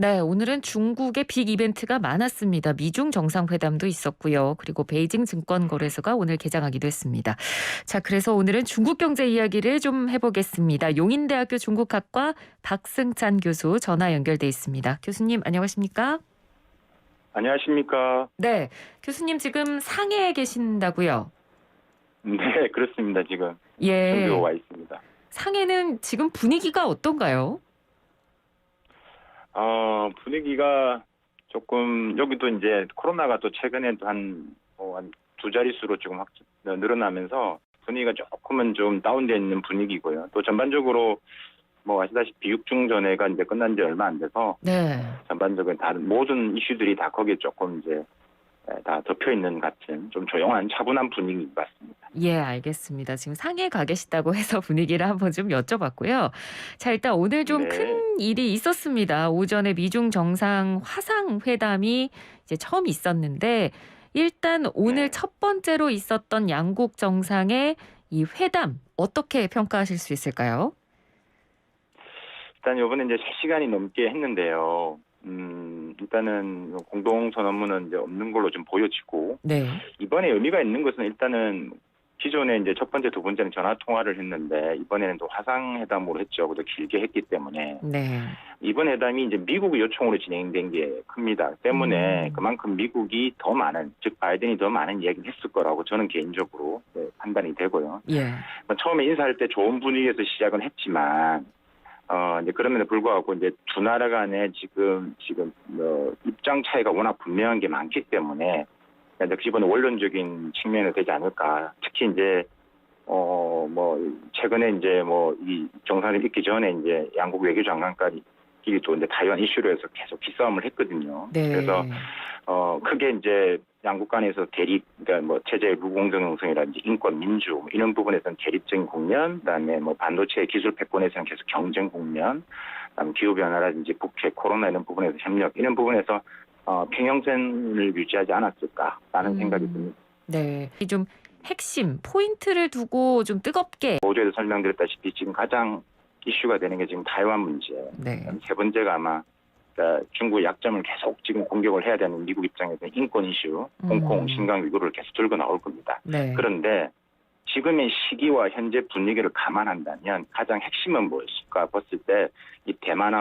네, 오늘은 중국의 빅 이벤트가 많았습니다. 미중 정상회담도 있었고요. 그리고 베이징 증권거래소가 오늘 개장하기도 했습니다. 자, 그래서 오늘은 중국 경제 이야기를 좀 해보겠습니다. 용인대학교 중국학과 박승찬 교수 전화 연결돼 있습니다. 교수님 안녕하십니까? 안녕하십니까. 네, 교수님 지금 상해에 계신다고요? 네, 그렇습니다. 지금 전교 예, 와 있습니다. 상해는 지금 분위기가 어떤가요? 분위기가 조금 여기도 이제 코로나가 또 최근에 또 한 두 자릿수로 조금 늘어나면서 분위기가 조금은 좀 다운되어 있는 분위기고요. 또 전반적으로 뭐 아시다시피 육중전회가 이제 끝난 지 얼마 안 돼서 네. 전반적인 다른 모든 이슈들이 다 거기에 조금 이제 다 덮여 있는 같은 좀 조용한 차분한 분위기인 것 같습니다. 예, 알겠습니다. 지금 상해 가 계시다고 해서 분위기를 한번 좀 여쭤봤고요. 자, 일단 오늘 좀 네. 큰 일이 있었습니다. 오전에 미중 정상 화상회담이 이제 처음 있었는데 일단 오늘 네. 첫 번째로 있었던 양국 정상의 이 회담 어떻게 평가하실 수 있을까요? 일단 이번에 이제 3시간이 넘게 했는데요. 일단은 공동선언문은 이제 없는 걸로 좀 보여지고, 네. 이번에 의미가 있는 것은 일단은 기존에 이제 첫 번째, 두 번째는 전화 통화를 했는데, 이번에는 또 화상회담으로 했죠. 그것도 길게 했기 때문에. 네. 이번 회담이 이제 미국의 요청으로 진행된 게 큽니다. 때문에 음. 그만큼 미국이 더 많은, 즉 바이든이 더 많은 이야기를 했을 거라고 저는 개인적으로 판단이 되고요. 예. 처음에 인사할 때 좋은 분위기에서 시작은 했지만, 이제 그럼에도 불구하고 이제 두 나라 간에 지금 입장 차이가 워낙 분명한 게 많기 때문에 기본 원론적인 측면이 되지 않을까. 특히 이제 뭐 최근에 이제 뭐 이 정상회담 있기 전에 이제 양국 외교장관까지 또 이제 타이완 이슈로 해서 계속 기싸움을 했거든요. 그래서 네. 크게 이제 양국 간에서 대립, 그러니까 뭐 체제의 무공정성이라든지 인권, 민주 이런 부분에서는 대립적인 국면, 그다음에 뭐 반도체 기술 패권에서는 계속 경쟁 국면, 그다음에 기후 변화라든지 국회, 코로나 이런 부분에서 협력 이런 부분에서 평형선을 유지하지 않았을까라는 생각이 듭니다. 네. 이 좀 핵심 포인트를 두고 좀 뜨겁게 어제도 설명드렸다시피 지금 가장 이슈가 되는 게 지금 타이완 문제. 네. 세 번째가 아마 그러니까 중국의 약점을 계속 지금 공격을 해야 되는 미국 입장에서는 인권 이슈, 홍콩, 신강 위구르를 계속 들고 나올 겁니다. 네. 그런데 지금의 시기와 현재 분위기를 감안한다면 가장 핵심은 무엇일까 봤을 때 이 대만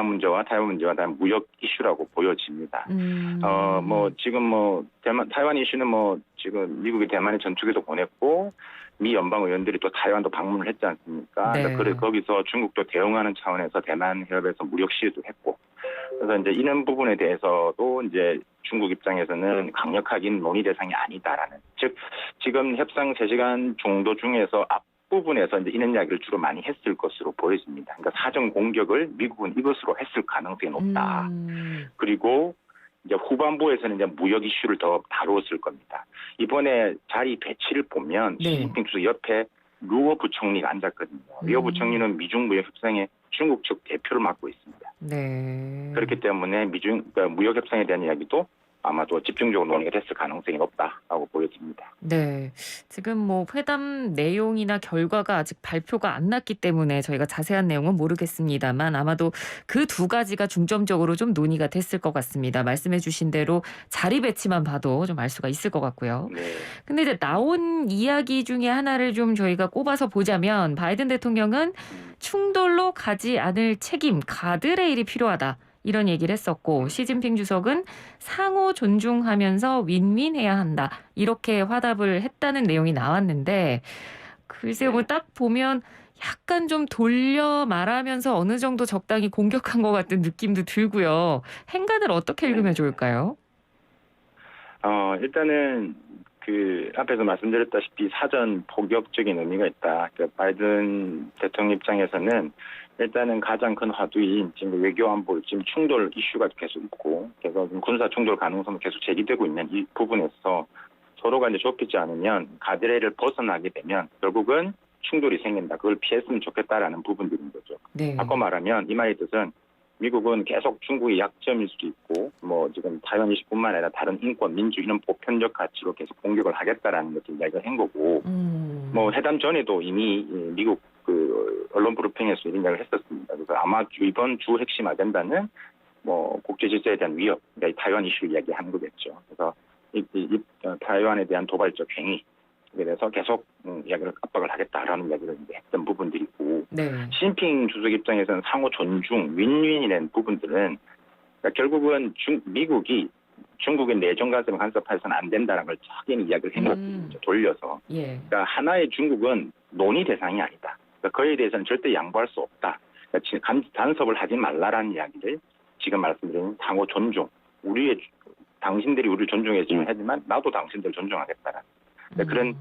문제와 타이완 문제와 다음 무역 이슈라고 보여집니다. 뭐 지금 뭐 타이완 이슈는 뭐 지금 미국이 대만에 전투기도 보냈고 미 연방 의원들이 또 타이완도 방문을 했지 않습니까? 네. 그러니까 그래 거기서 중국도 대응하는 차원에서 대만 해협에서 무력 시위도 했고, 그래서 이제 이런 부분에 대해서도 이제 중국 입장에서는 강력하게 논의 대상이 아니다라는, 즉 지금 협상 3시간 정도 중에서 앞부분에서 이제 이런 이야기를 주로 많이 했을 것으로 보여집니다. 그러니까 사정 공격을 미국은 이것으로 했을 가능성이 높다. 그리고 이제 후반부에서는 이제 무역 이슈를 더 다루었을 겁니다. 이번에 자리 배치를 보면 네. 시진핑 주석 옆에 루어 부총리가 앉았거든요. 루어 부총리는 미중 무역 협상의 중국 측 대표를 맡고 있습니다. 네. 그렇기 때문에 그러니까 무역 협상에 대한 이야기도 아마도 집중적으로 논의가 됐을 가능성이 높다라고 보여집니다. 네. 지금 뭐 회담 내용이나 결과가 아직 발표가 안 났기 때문에 저희가 자세한 내용은 모르겠습니다만 아마도 그 두 가지가 중점적으로 좀 논의가 됐을 것 같습니다. 말씀해 주신 대로 자리 배치만 봐도 좀 알 수가 있을 것 같고요. 네. 근데 이제 나온 이야기 중에 하나를 좀 저희가 꼽아서 보자면 바이든 대통령은 충돌로 가지 않을 책임, 가드레일이 필요하다. 이런 얘기를 했었고 시진핑 주석은 상호 존중하면서 윈윈해야 한다. 이렇게 화답을 했다는 내용이 나왔는데 글쎄요. 뭐 딱 보면 약간 좀 돌려 말하면서 어느 정도 적당히 공격한 것 같은 느낌도 들고요. 행간을 어떻게 읽으면 좋을까요? 일단은 그 앞에서 말씀드렸다시피 사전 포격적인 의미가 있다. 그러니까 바이든 대통령 입장에서는 일단은 가장 큰 화두인 지금 외교 안보 지금 충돌 이슈가 계속 있고, 그래서 군사 충돌 가능성이 계속 제기되고 있는 이 부분에서 서로가 이제 좁히지 않으면 가드레일을 벗어나게 되면 결국은 충돌이 생긴다. 그걸 피했으면 좋겠다라는 부분들인 거죠. 네. 바꿔 말하면 이 말의 뜻은 미국은 계속 중국의 약점일 수도 있고, 뭐 지금 타이완 이슈뿐만 아니라 다른 인권, 민주 이런 보편적 가치로 계속 공격을 하겠다라는 것을 이야기를 한 거고, 뭐 회담 전에도 이미 미국 그 그 언론 브리핑에서 이런 이야기를 했었습니다. 그래서 아마 이번 주 핵심 아젠다는 뭐 국제 질서에 대한 위협, 그러니까 이 타이완 이슈를 이야기하는 거겠죠. 그래서 타이완에 대한 도발적 행위에 대해서 계속 이야기를 압박을 하겠다라는 이야기를 이제 했던 부분들이고, 네. 시진핑 주석 입장에서는 상호 존중, 윈윈이라는 부분들은 그러니까 결국은 미국이 중국의 내정 간섭을 간섭해서는 안 된다는 걸 확인 이야기를 해놓고 돌려서, 예. 그러니까 하나의 중국은 논의 대상이 아니다. 그러니까 그에 대해서는 절대 양보할 수 없다. 그러니까 간섭을 하지 말라라는 이야기를 지금 말씀드린 상호 존중, 당신들이 우리를 존중해주면 하지만 나도 당신들을 존중하겠다라는 그런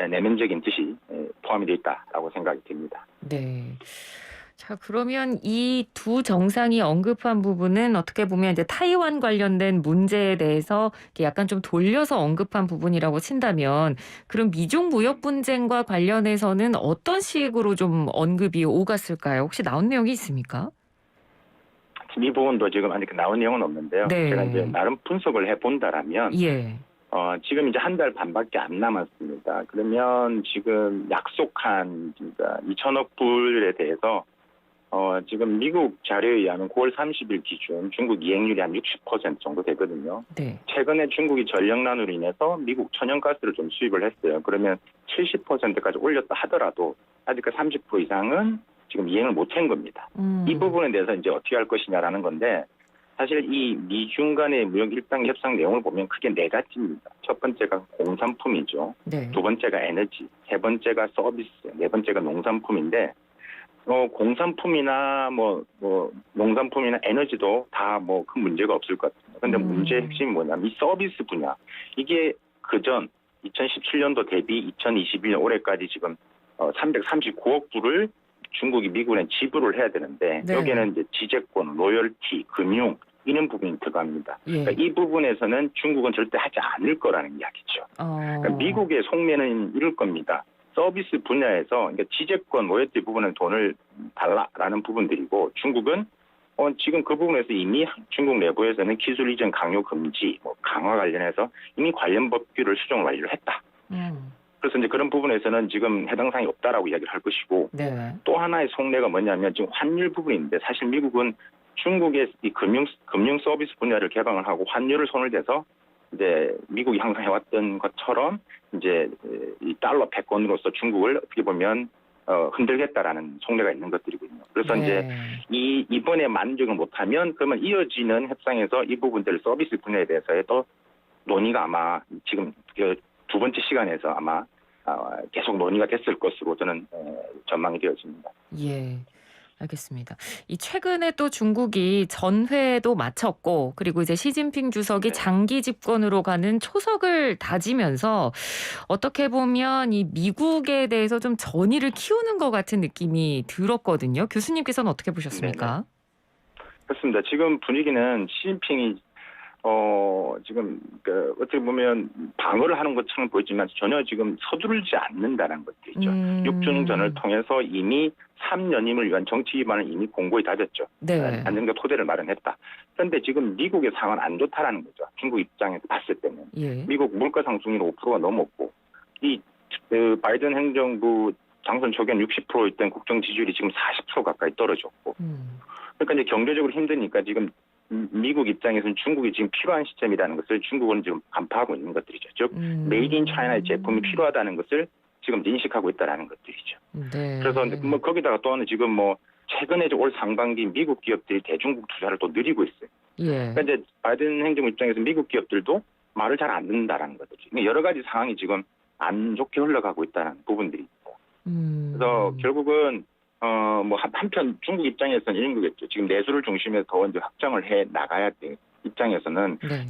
내면적인 뜻이 포함이 되어 있다라고 생각이 듭니다. 네. 자, 그러면 이 두 정상이 언급한 부분은 어떻게 보면 이제 타이완 관련된 문제에 대해서 약간 좀 돌려서 언급한 부분이라고 친다면, 그럼 미중 무역 분쟁과 관련해서는 어떤 식으로 좀 언급이 오갔을까요? 혹시 나온 내용이 있습니까? 이 부분도 지금 아직 나온 내용은 없는데요. 네. 제가 이제 나름 분석을 해본다라면, 예. 지금 이제 한 달 반밖에 안 남았습니다. 그러면 지금 약속한 그러니까 2천억 불에 대해서 지금 미국 자료에 의하면 9월 30일 기준 중국 이행률이 한 60% 정도 되거든요. 네. 최근에 중국이 전력난으로 인해서 미국 천연가스를 좀 수입을 했어요. 그러면 70%까지 올렸다 하더라도 아직 그 30% 이상은 지금 이행을 못한 겁니다. 이 부분에 대해서 이제 어떻게 할 것이냐라는 건데, 사실 이 미중 간의 무역 일당 협상 내용을 보면 크게 네 가지입니다. 첫 번째가 공산품이죠. 네. 두 번째가 에너지, 세 번째가 서비스, 네 번째가 농산품인데, 공산품이나 농산품이나 에너지도 다 뭐 큰 문제가 없을 것 같습니다. 그런데 문제의 핵심이 뭐냐면 이 서비스 분야, 이게 그전 2017년도 대비 2021년 올해까지 지금 339억 불을 중국이 미국에 지불을 해야 되는데, 네. 여기에는 이제 지재권, 로열티, 금융 이런 부분이 들어갑니다. 예. 그러니까 이 부분에서는 중국은 절대 하지 않을 거라는 이야기죠. 그러니까 미국의 속내는 이럴 겁니다. 서비스 분야에서 그러니까 지재권, 로열티 부분은 돈을 달라라는 부분들이고, 중국은 지금 그 부분에서 이미 중국 내부에서는 기술 이전 강요 금지, 강화 관련해서 이미 관련 법규를 수정 완료를 했다. 그래서 이제 그런 부분에서는 지금 해당 사항이 없다라고 이야기를 할 것이고, 네. 또 하나의 속내가 뭐냐면 지금 환율 부분인데, 사실 미국은 중국의 이 금융 서비스 분야를 개방을 하고 환율을 손을 대서 이제 미국이 항상 해왔던 것처럼 이제 이 달러 패권으로서 중국을 어떻게 보면 흔들겠다라는 속내가 있는 것들이거든요. 그래서 네. 이제 이번에 만족을 못하면 그러면 이어지는 협상에서 이 부분들 서비스 분야에 대해서도 논의가 아마 지금 두 번째 시간에서 아마 계속 논의가 됐을 것으로 저는 전망이 되어집니다. 예. 알겠습니다. 이 최근에 또 중국이 전회도 마쳤고, 그리고 이제 시진핑 주석이 장기 집권으로 가는 초석을 다지면서 어떻게 보면 이 미국에 대해서 좀 전의를 키우는 것 같은 느낌이 들었거든요. 교수님께서는 어떻게 보셨습니까? 그렇습니다. 지금 분위기는 시진핑이 지금 어떻게 보면 방어를 하는 것처럼 보이지만 전혀 지금 서두르지 않는다는 것들이죠. 육중전을 통해서 이미 3년임을 위한 정치 기반을 이미 공고히 다졌죠. 네. 안정적 토대를 마련했다. 그런데 지금 미국의 상황은 안 좋다라는 거죠. 중국 입장에서 봤을 때는. 예. 미국 물가 상승률 5%가 넘었고, 이 바이든 행정부 당선 초기엔 60%였던 국정 지지율이 지금 40% 가까이 떨어졌고, 그러니까 이제 경제적으로 힘드니까 지금 미국 입장에서는 중국이 지금 필요한 시점이라는 것을 중국은 지금 간파하고 있는 것들이죠. 즉 메이드 인 차이나의 제품이 필요하다는 것을 지금 인식하고 있다라는 것들이죠. 네. 그래서 거기다가 또한 지금 최근에 올 상반기 미국 기업들이 대중국 투자를 또 늘리고 있어요. 예. 그러니까 이제 바이든 행정부 입장에서 미국 기업들도 말을 잘 안 듣는다라는 것들이. 그러니까 여러 가지 상황이 지금 안 좋게 흘러가고 있다는 부분들이 있고. 그래서 결국은 한편 중국 입장에서는 이런 거겠죠. 지금 내수를 중심에서 더 이제 확장을 해 나가야 돼. 입장에서는 네.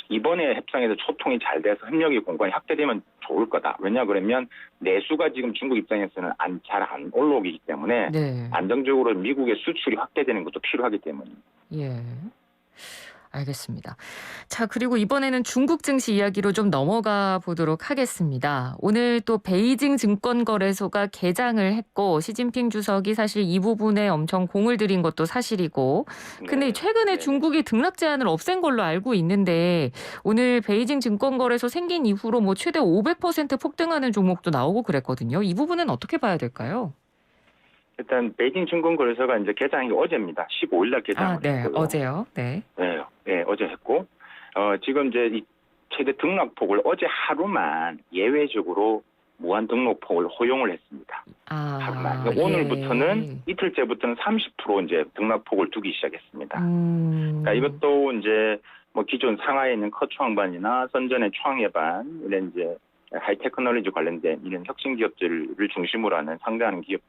이번에 협상에서 소통이 잘 돼서 협력의 공간이 확대되면 좋을 거다. 왜냐 그러면 내수가 지금 중국 입장에서는 잘 안 올라오기 때문에 네. 안정적으로 미국의 수출이 확대되는 것도 필요하기 때문입니다. 예. 알겠습니다. 자, 그리고 이번에는 중국 증시 이야기로 좀 넘어가 보도록 하겠습니다. 오늘 또 베이징 증권거래소가 개장을 했고, 시진핑 주석이 사실 이 부분에 엄청 공을 들인 것도 사실이고, 근데 최근에 중국이 등락 제한을 없앤 걸로 알고 있는데, 오늘 베이징 증권거래소 생긴 이후로 최대 500% 폭등하는 종목도 나오고 그랬거든요. 이 부분은 어떻게 봐야 될까요? 일단 베이징 증권거래소가 이제 개장한 게 어제입니다. 15일 날 개장을 아, 네. 했고요. 어제요. 네. 네, 네, 어제 했고 지금 이제 이 최대 등락폭을 어제 하루만 예외적으로 무한 등록폭을 허용을 했습니다. 하루만. 그러니까 예. 오늘부터는 이틀째부터는 30% 이제 등락폭을 두기 시작했습니다. 그러니까 이것도 이제 뭐 기존 상하이에 있는 커초항반이나 선전의 초항해반 이런 이제 하이테크놀로지 관련된 이런 혁신 기업들을 중심으로 하는 상대하는 기업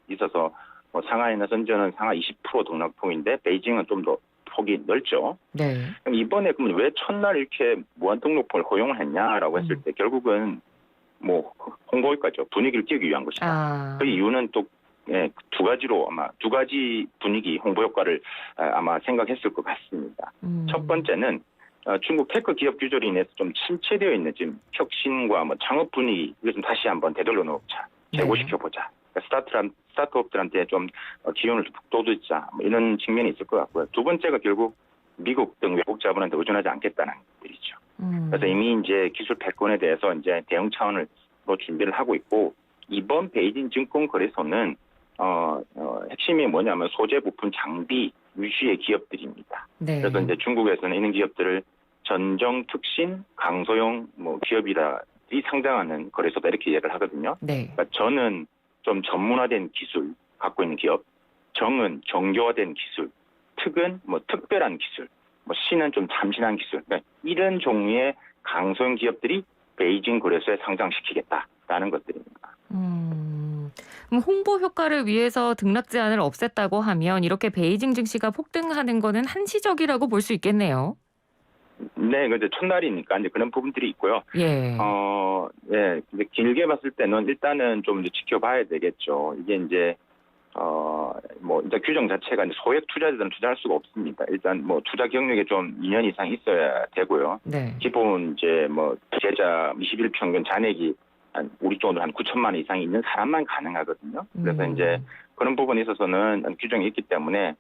있어서 뭐 상하이나 선전은 상하 20% 등락폭인데 베이징은 좀 더 폭이 넓죠. 네. 그럼 이번에 그럼 왜 첫날 이렇게 무한 등록폭을 허용을 했냐라고 했을 때 결국은 뭐 홍보효과죠. 분위기를 띄우기 위한 것이다. 아. 그 이유는 또 두 가지로 아마 두 가지 분위기 홍보 효과를 아마 생각했을 것 같습니다. 첫 번째는 중국 테크 기업 규제로 인해서 좀 침체되어 있는 지금 혁신과 뭐 창업 분위기 이걸 좀 다시 한번 되돌려 놓자, 재고시켜 보자. 그러니까 스타트업들한테 좀 기운을 북돋우자 뭐 이런 측면이 있을 것 같고요. 두 번째가 결국 미국 등 외국 자본한테 의존하지 않겠다는 것들이죠. 그래서 이미 이제 기술 패권에 대해서 이제 대응 차원으로 준비를 하고 있고 이번 베이징 증권거래소는 핵심이 뭐냐면 소재 부품 장비 위주의 기업들입니다. 네. 그래서 이제 중국에서는 이런 기업들을 전정 특신 강소형 뭐 기업이라이 상장하는 거래소다 이렇게 이해를 하거든요. 네. 그러니까 저는 좀 전문화된 기술 갖고 있는 기업, 정은 정교화된 기술, 특은 뭐 특별한 기술, 뭐 신은 좀 참신한 기술. 그러니까 이런 종류의 강소형 기업들이 베이징 거래소에 상장시키겠다라는 것들입니다. 그럼 홍보 효과를 위해서 등락 제한을 없앴다고 하면 이렇게 베이징 증시가 폭등하는 거는 한시적이라고 볼 수 있겠네요. 네, 이제 첫날이니까 이제 그런 부분들이 있고요. 예. 근데 길게 봤을 때는 일단은 좀 이제 지켜봐야 되겠죠. 이게 이제 뭐 일단 규정 자체가 이제 소액 투자자들은 투자할 수가 없습니다. 일단 뭐 투자 경력이 좀 2년 이상 있어야 되고요. 네. 기본 이제 뭐 계좌 20일 평균 잔액이 우리 쪽으로 한 9천만 원 이상이 있는 사람만 가능하거든요. 그래서 이제 그런 부분에 있어서는 규정이 있기 때문에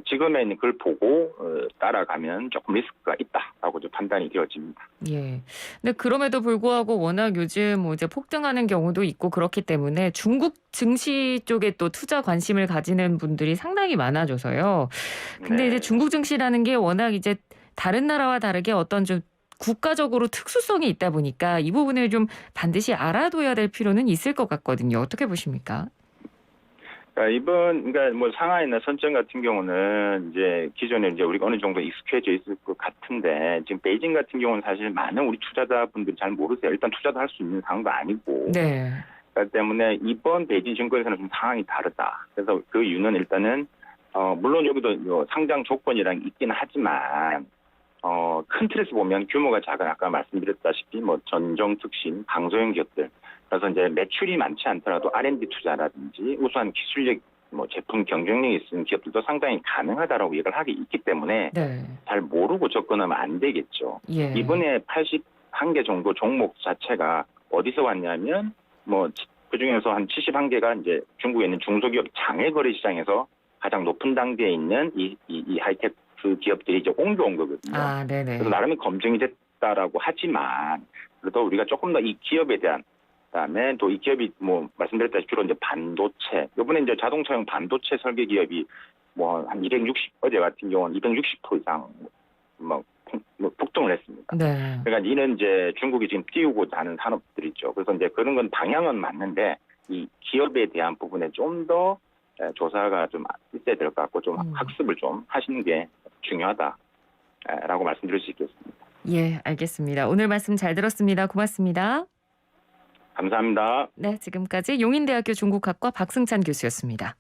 지금의 그걸 보고 따라가면 조금 리스크가 있다라고 판단이 되어집니다. 예. 근데 그럼에도 불구하고 워낙 요즘 뭐 이제 폭등하는 경우도 있고 그렇기 때문에 중국 증시 쪽에 또 투자 관심을 가지는 분들이 상당히 많아져서요. 근데 네. 이제 중국 증시라는 게 워낙 이제 다른 나라와 다르게 어떤 좀 국가적으로 특수성이 있다 보니까 이 부분을 좀 반드시 알아둬야 될 필요는 있을 것 같거든요. 어떻게 보십니까? 그러니까 뭐 상하이나 선전 같은 경우는 이제 기존에 이제 우리가 어느 정도 익숙해져 있을 것 같은데 지금 베이징 같은 경우는 사실 많은 우리 투자자분들이 잘 모르세요. 일단 투자도 할 수 있는 상황도 아니고. 네. 그렇기 때문에 이번 베이징 증권에서는 좀 상황이 다르다. 그래서 그 이유는 일단은 물론 여기도 상장 조건이랑 있긴 하지만 큰 틀에서 보면 규모가 작은 아까 말씀드렸다시피 뭐 전정 특신 강소형 기업들 그래서 이제 매출이 많지 않더라도 R&D 투자라든지 우수한 기술력 뭐 제품 경쟁력이 있는 기업들도 상당히 가능하다라고 얘기를 하기 있기 때문에 네. 잘 모르고 접근하면 안 되겠죠. 예. 이번에 81개 정도 종목 자체가 어디서 왔냐면 뭐 그중에서 한 71개가 이제 중국에 있는 중소기업 장외거래 시장에서 가장 높은 단계에 있는 이 하이테크 기업들이 이제 옮겨온 거거든요. 아, 네네. 그래서 나름의 검증이 됐다라고 하지만 그래도 우리가 조금 더 이 기업에 대한 그다음에 또 이 기업이 뭐 말씀드렸다시피 주로 이제 반도체 이번에 이제 자동차용 반도체 설계 기업이 뭐 한 260 어제 같은 경우는 260% 이상 뭐 폭등을 했습니다. 네. 그러니까 이는 이제 중국이 지금 띄우고자 하는 산업들이죠. 그래서 이제 그런 건 방향은 맞는데 이 기업에 대한 부분에 좀 더 조사가 좀 있어야 될 것 같고 좀 학습을 좀 하시는 게 중요하다라고 말씀드릴 수 있겠습니다. 예, 알겠습니다. 오늘 말씀 잘 들었습니다. 고맙습니다. 감사합니다. 네, 지금까지 용인대학교 중국학과 박승찬 교수였습니다.